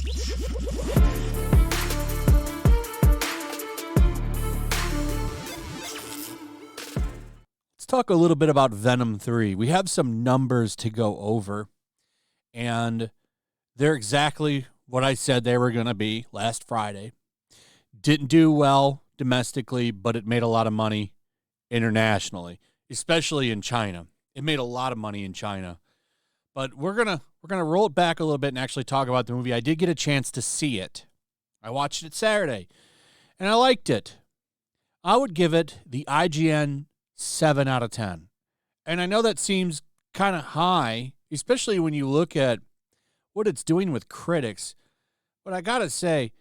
Let's talk a little bit about Venom 3. We have some numbers to go over, and they're exactly what I said they were going to be last Friday. Didn't do well domestically, but it made a lot of money internationally, especially in China. It made a lot of money in China. But we're gonna roll it back a little bit and actually talk about the movie. I did get a chance to see it. I watched it Saturday, and I liked it. I would give it the IGN 7 out of 10. And I know that seems kind of high, especially when you look at what it's doing with critics. But I got to say,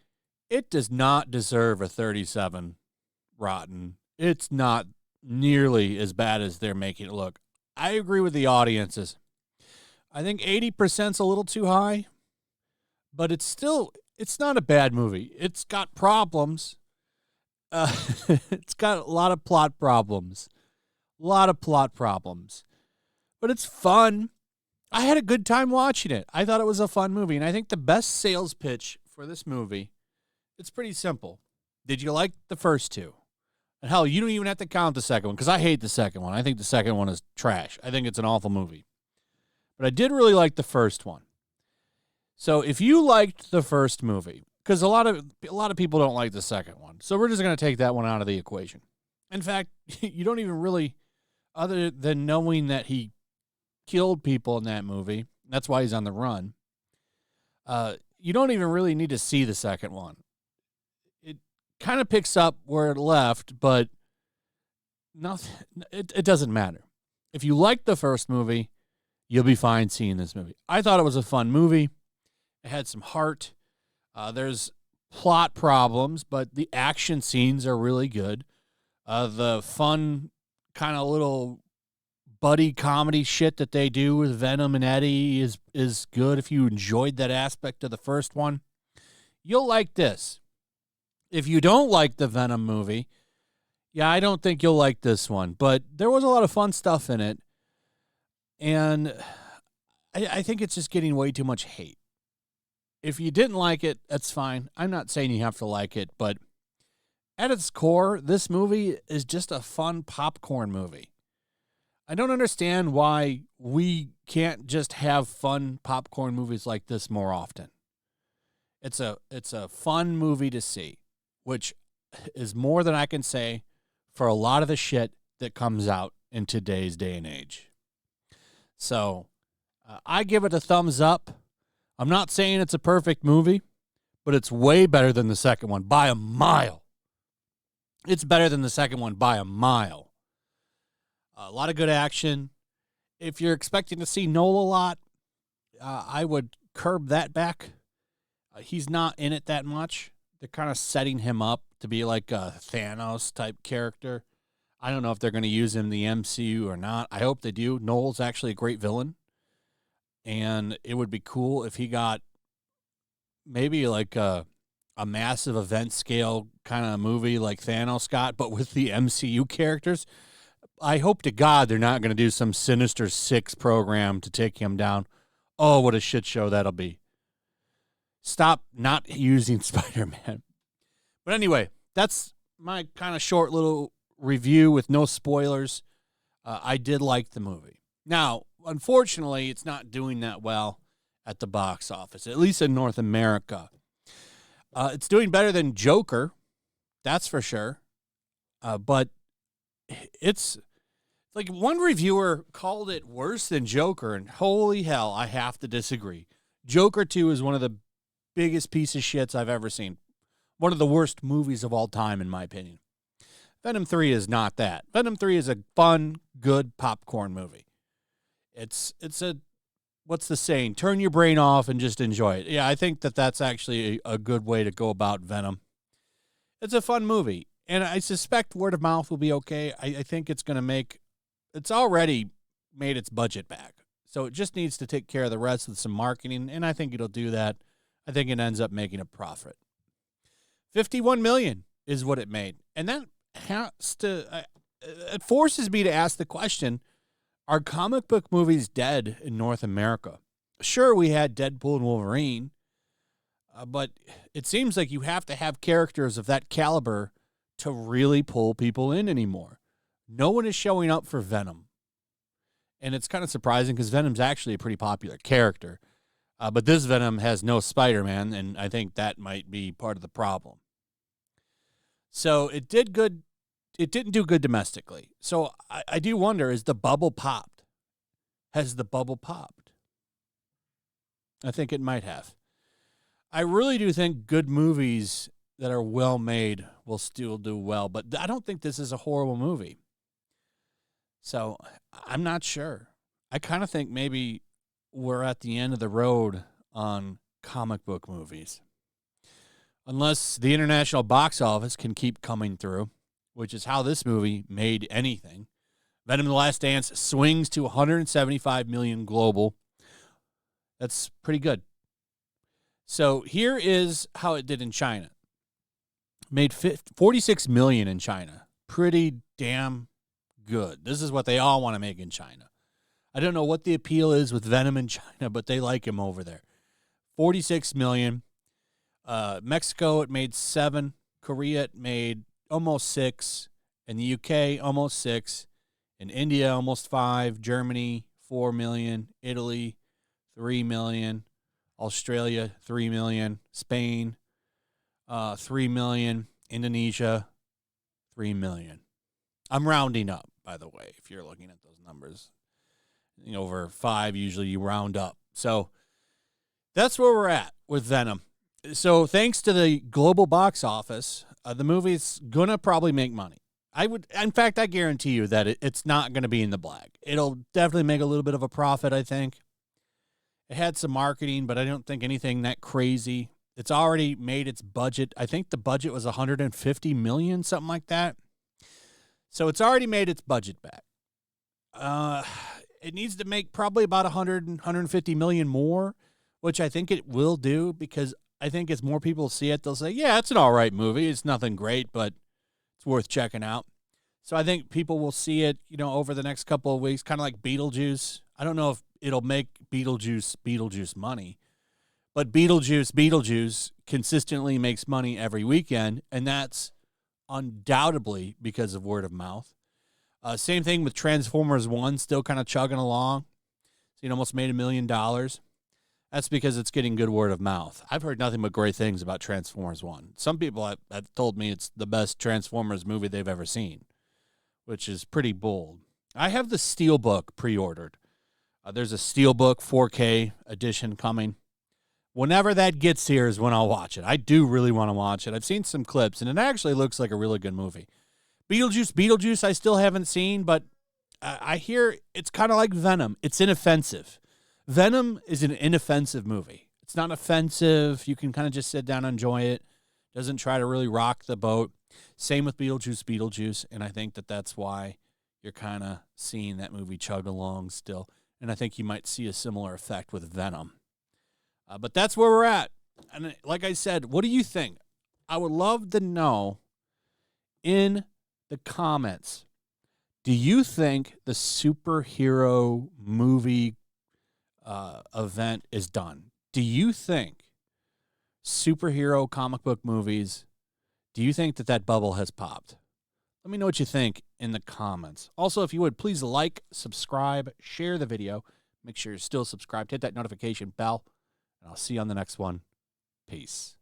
it does not deserve a 37 rotten. It's not nearly as bad as they're making it look. I agree with the audiences. I think 80%'s a little too high, but it's not a bad movie. It's got problems. It's got a lot of plot problems. But it's fun. I had a good time watching it. I thought it was a fun movie, and I think the best sales pitch for this movie, it's pretty simple. Did you like the first two? And hell, you don't even have to count the second one, because I hate the second one. I think the second one is trash. I think it's an awful movie. But I did really like the first one. So if you liked the first movie, because a lot of people don't like the second one, so we're just going to take that one out of the equation. In fact, you don't even really, other than knowing that he killed people in that movie, that's why he's on the run, you don't even really need to see the second one. It kind of picks up where it left, but it doesn't matter. If you liked the first movie, you'll be fine seeing this movie. I thought it was a fun movie. It had some heart. There's plot problems, but the action scenes are really good. The fun kind of little buddy comedy shit that they do with Venom and Eddie is good. If you enjoyed that aspect of the first one, you'll like this. If you don't like the Venom movie, yeah, I don't think you'll like this one. But there was a lot of fun stuff in it. And I think it's just getting way too much hate. If you didn't like it, that's fine. I'm not saying you have to like it, but at its core, this movie is just a fun popcorn movie. I don't understand why we can't just have fun popcorn movies like this more often. It's a fun movie to see, which is more than I can say for a lot of the shit that comes out in today's day and age. So I give it a thumbs up. I'm not saying it's a perfect movie, but it's way better than the second one by a mile. It's better than the second one by a mile. A lot of good action. If you're expecting to see Noel a lot, I would curb that back. He's not in it that much. They're kind of setting him up to be like a Thanos-type character. I don't know if they're going to use him in the MCU or not. I hope they do. Noel's actually a great villain. And it would be cool if he got maybe like a massive event scale kind of movie like Thanos got, but with the MCU characters. I hope to God they're not going to do some Sinister Six program to take him down. Oh, what a shit show that'll be. Stop not using Spider-Man. But anyway, that's my kind of short little review with no spoilers. I did like the movie. Now, unfortunately, it's not doing that well at the box office, at least in North America. It's doing better than Joker, that's for sure. But it's like one reviewer called it worse than Joker, and holy hell, I have to disagree. Joker 2 is one of the biggest piece of shits I've ever seen. One of the worst movies of all time, in my opinion. Venom 3 is not that. Venom 3 is a fun, good popcorn movie. It's a, what's the saying? Turn your brain off and just enjoy it. Yeah, I think that's actually a good way to go about Venom. It's a fun movie, and I suspect word of mouth will be okay. I think it's going to make, it's already made its budget back. So it just needs to take care of the rest with some marketing, and I think it'll do that. I think it ends up making a profit. $51 million is what it made. And that has to, it forces me to ask the question, are comic book movies dead in North America? Sure, we had Deadpool and Wolverine, But it seems like you have to have characters of that caliber to really pull people in anymore. No one is showing up for Venom. And it's kind of surprising because Venom's actually a pretty popular character. But this Venom has no Spider-Man, and I think that might be part of the problem. So it did good. It didn't do good domestically. So I do wonder, is the bubble popped? Has the bubble popped? I think it might have. I really do think good movies that are well made will still do well, but I don't think this is a horrible movie. So I'm not sure. I kind of think maybe we're at the end of the road on comic book movies. Unless the international box office can keep coming through, which is how this movie made anything. Venom The Last Dance swings to 175 million global. That's pretty good. So here is how it did in China. Made 46 million in China. Pretty damn good. This is what they all want to make in China. I don't know what the appeal is with Venom in China, but they like him over there. 46 million. Mexico, it made 7. Korea, it made almost 6. In the UK, almost 6. In India, almost 5. Germany, 4 million. Italy, 3 million. Australia, 3 million. Spain, 3 million. Indonesia, 3 million. I'm rounding up, by the way, if you're looking at those numbers. Over 5, usually you round up. So that's where we're at with Venom. So thanks to the global box office, the movie's going to probably make money. In fact, I guarantee you that it's not going to be in the black. It'll definitely make a little bit of a profit, I think. It had some marketing, but I don't think anything that crazy. It's already made its budget. I think the budget was $150 million, something like that. So it's already made its budget back. It needs to make probably about 150 million more, which I think it will do, because I think as more people see it, they'll say, yeah, it's an all right movie. It's nothing great, but it's worth checking out. So I think people will see it, over the next couple of weeks, kind of like Beetlejuice. I don't know if it'll make Beetlejuice money, but Beetlejuice consistently makes money every weekend, and that's undoubtedly because of word of mouth. Same thing with Transformers 1, still kind of chugging along. So it almost made $1 million. That's because it's getting good word of mouth. I've heard nothing but great things about Transformers 1. Some people have told me it's the best Transformers movie they've ever seen, which is pretty bold. I have the Steelbook pre-ordered. There's a Steelbook 4K edition coming. Whenever that gets here is when I'll watch it. I do really want to watch it. I've seen some clips, and it actually looks like a really good movie. Beetlejuice I still haven't seen, but I hear it's kind of like Venom. It's inoffensive. Venom is an inoffensive movie. It's not offensive. You can kind of just sit down and enjoy it. Doesn't try to really rock the boat. Same with Beetlejuice, and I think that's why you're kind of seeing that movie chug along still. And I think you might see a similar effect with Venom. But that's where we're at. And like I said, what do you think? I would love to know in the comments, do you think the superhero movie event is done? Do you think superhero comic book movies, do you think that bubble has popped? Let me know what you think in the comments. Also, if you would, please like, subscribe, share the video. Make sure you're still subscribed. Hit that notification bell, and I'll see you on the next one. Peace.